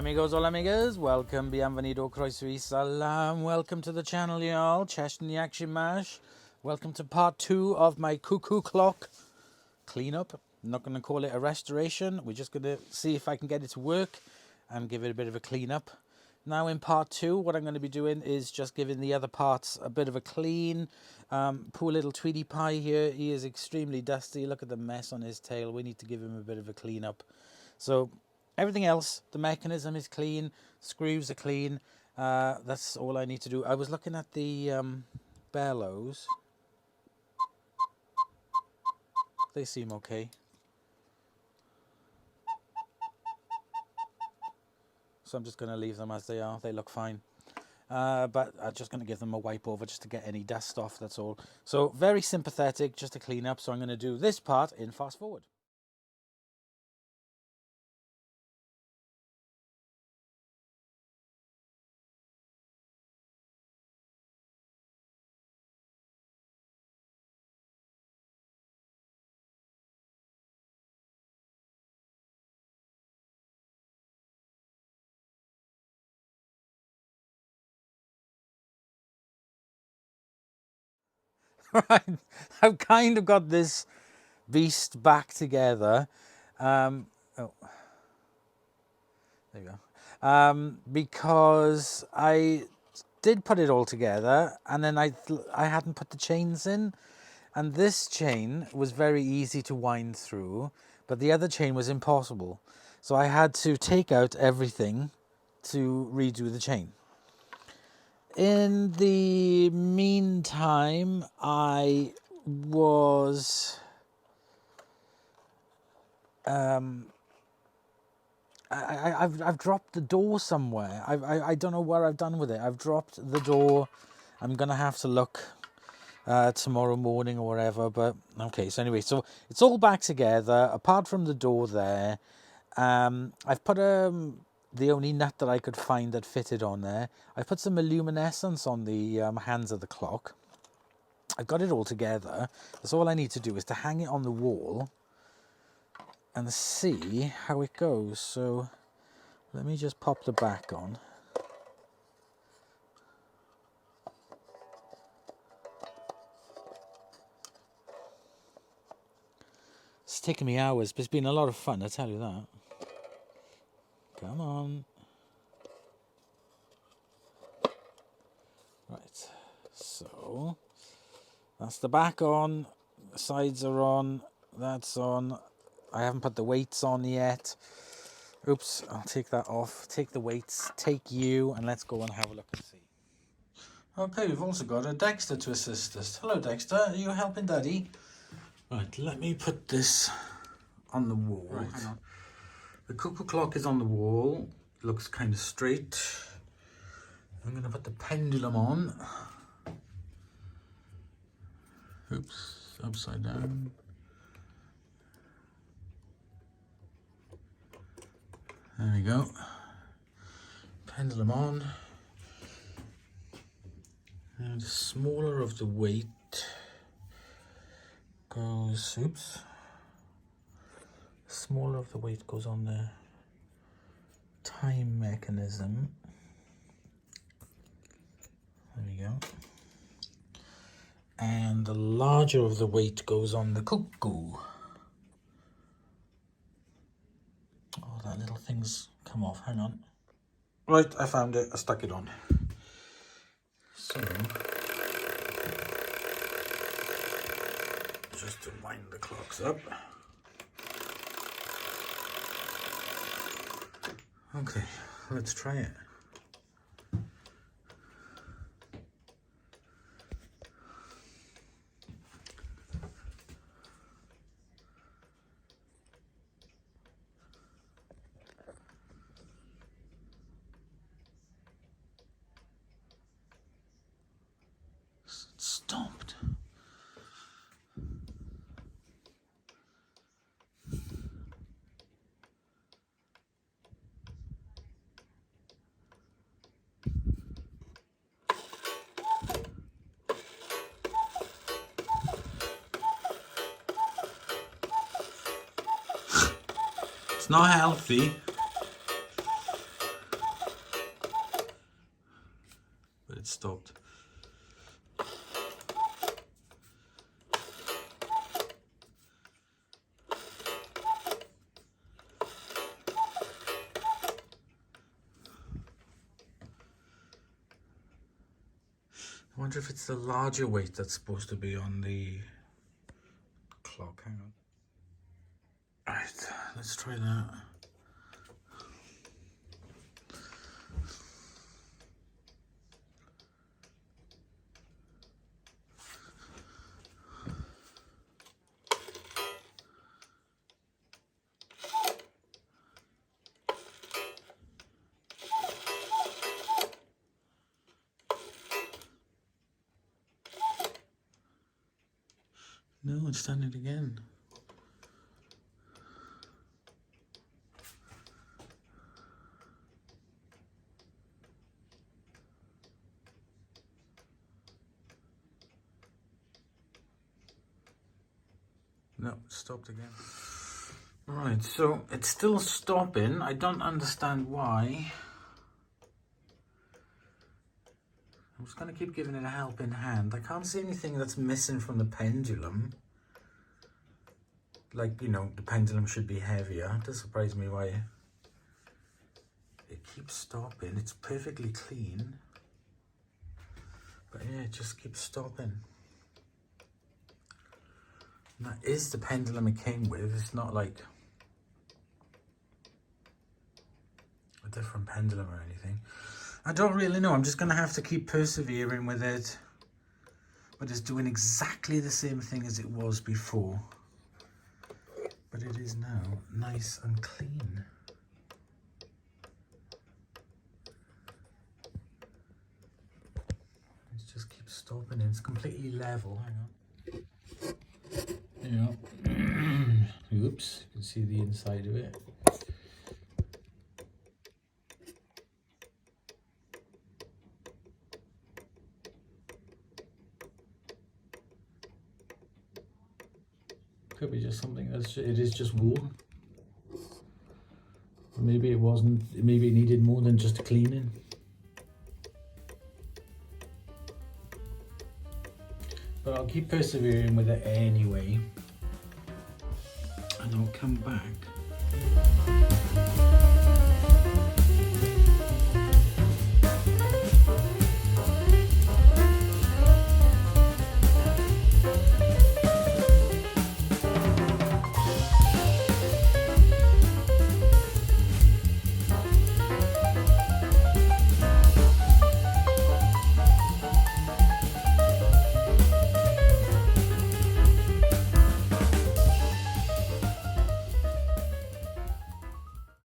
amigos, hola amigas, welcome, bienvenido, croeso salam, welcome to the channel y'all, Cheston Yakshi Mash, welcome to part 2 of my Cuckoo clock cleanup. I'm not going to call it a restoration, we're just going to see if I can get it to work and give it a bit of a cleanup. Now in part 2, what I'm going to be doing is just giving the other parts a bit of a clean. Poor little Tweety Pie here, he is extremely dusty, look at the mess on his tail, we need to give him a bit of a cleanup. So everything else, the mechanism is clean, screws are clean, that's all I need to do. I was looking at the bellows, they seem okay. So I'm just going to leave them as they are, they look fine. But I'm just going to give them a wipe over just to get any dust off, that's all. So very sympathetic, just to clean up, so I'm going to do this part in fast forward. Right, I've kind of got this beast back together. Oh, there you go. Because I did put it all together, and then I hadn't put the chains in, and this chain was very easy to wind through, but the other chain was impossible. So I had to take out everything to redo the chain. In the meantime, I've dropped the door somewhere. I don't know where I've done with it. I've dropped the door. I'm gonna have to look tomorrow morning or whatever. But okay. So anyway, so it's all back together apart from the door there. I've put the only nut that I could find that fitted on there. I put some luminescence on the hands of the clock. I've got it all together. That's all I need to do is to hang it on the wall and see how it goes. So let me just pop the back on. It's taken me hours, but it's been a lot of fun, I tell you that. Come on. Right, so that's the back on, the sides are on, that's on. I haven't put the weights on yet. Oops, I'll take that off. Take the weights, take you, and let's go and have a look and see. Okay, we've also got a Dexter to assist us. Hello, Dexter. Are you helping Daddy? Right, let me put this on the wall. Right, hang on. The Cuckoo clock is on the wall. It looks kind of straight. I'm going to put the pendulum on. Oops, upside down. There we go. Pendulum on. And the smaller of the weight goes, oops. Smaller of the weight goes on the time mechanism. There we go. And the larger of the weight goes on the Cuckoo. Oh, that little thing's come off, hang on. Right, I found it, I stuck it on. So, just to wind the clocks up. Okay, let's try it. Stopped. It's not healthy. stopped. I wonder if it's the larger weight that's supposed to be on the clock. Hang on. Right, let's try that. No, it's done it again. No, it stopped again. Right, so it's still stopping. I don't understand why. I'm just going to keep giving it a helping hand. I can't see anything that's missing from the pendulum. Like, you know, the pendulum should be heavier. It does surprise me why it keeps stopping. It's perfectly clean. But yeah, it just keeps stopping. And that is the pendulum it came with. It's not like a different pendulum or anything. I don't really know. I'm just going to have to keep persevering with it. But it's doing exactly the same thing as it was before. But it is now nice and clean. It just keeps stopping. It's completely level. Hang on. Yeah. Oops. You can see the inside of it. Could be just something that's, it is just worn. Or maybe it wasn't, maybe it needed more than just a cleaning. But I'll keep persevering with it anyway. And I'll come back